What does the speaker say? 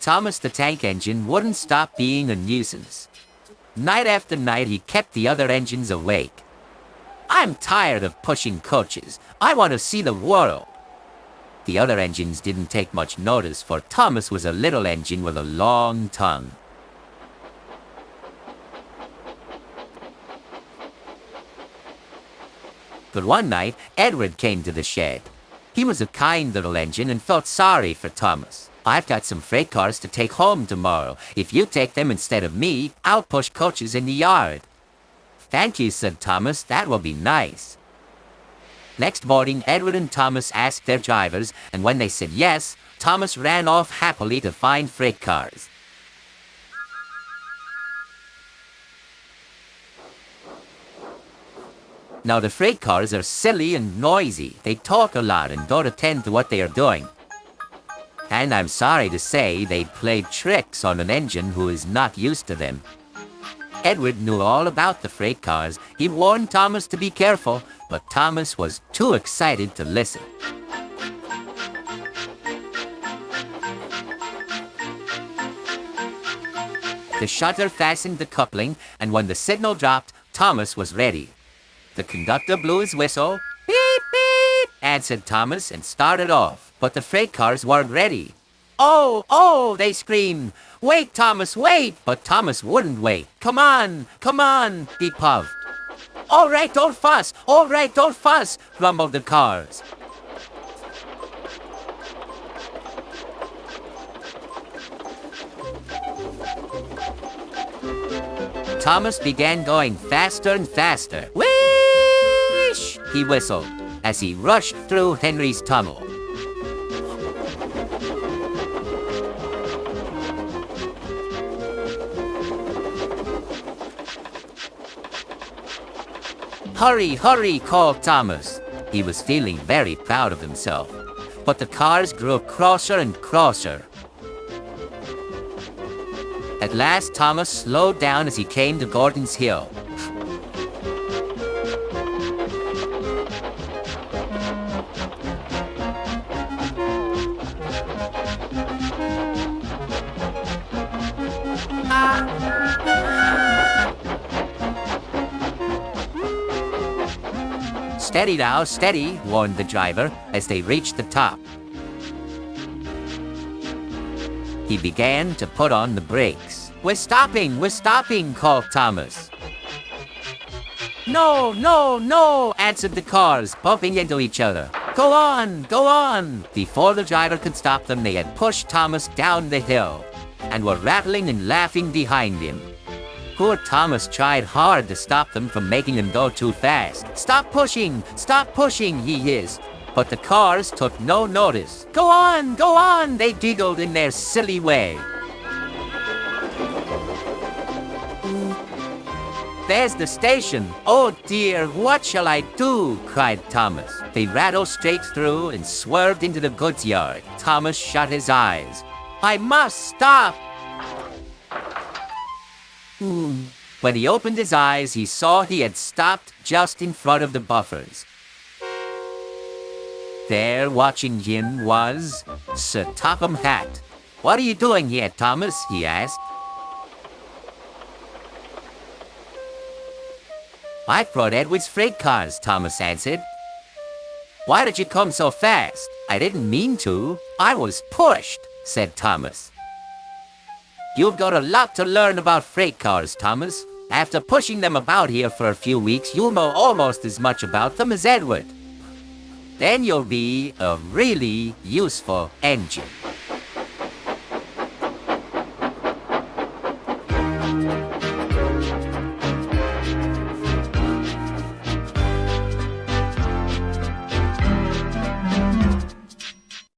Thomas the Tank Engine wouldn't stop being a nuisance. Night after night, he kept the other engines awake. "I'm tired of pushing coaches. I want to see the world." The other engines didn't take much notice, for Thomas was a little engine with a long tongue. But one night, Edward came to the shed. He was a kind little engine and felt sorry for Thomas. "I've got some freight cars to take home tomorrow. If you take them instead of me, I'll push coaches in the yard." "Thank you," said Thomas. "That will be nice." Next morning, Edward and Thomas asked their drivers, and when they said yes, Thomas ran off happily to find freight cars. Now, the freight cars are silly and noisy. They talk a lot and don't attend to what they are doing. And I'm sorry to say they played tricks on an engine who is not used to them. Edward knew all about the freight cars. He warned Thomas to be careful, but Thomas was too excited to listen. The shutter fastened the coupling, and when the signal dropped, Thomas was ready. The conductor blew his whistle. "Beep, beep," answered Thomas, and started off. But the freight cars weren't ready. "Oh, oh," they screamed. "Wait, Thomas, wait!" But Thomas wouldn't wait. Come on," he puffed. All right, don't fuss, grumbled the cars. Thomas began going faster and faster. "Whoosh!" he whistled as he rushed through Henry's tunnel. "Hurry, hurry," called Thomas. He was feeling very proud of himself. But the cars grew crosser and crosser. At last, Thomas slowed down as he came to Gordon's Hill. "Steady now, steady," warned the driver as they reached the top. He began to put on the brakes. We're stopping," called Thomas. No," answered the cars, bumping into each other. Go on." Before the driver could stop them, they had pushed Thomas down the hill and were rattling and laughing behind him. Poor Thomas tried hard to stop them from making him go too fast. Stop pushing, he hissed. But the cars took no notice. Go on, they giggled in their silly way. "There's the station. Oh dear, what shall I do?" cried Thomas. They rattled straight through and swerved into the goods yard. Thomas shut his eyes. "I must stop." When he opened his eyes, he saw he had stopped just in front of the buffers. There, watching him, was Sir Topham Hatt. "What are you doing here, Thomas?" he asked. "I've brought Edward's freight cars," Thomas answered. "Why did you come so fast?" "I didn't mean to. I was pushed," said Thomas. "You've got a lot to learn about freight cars, Thomas. After pushing them about here for a few weeks, you'll know almost as much about them as Edward. Then you'll be a really useful engine."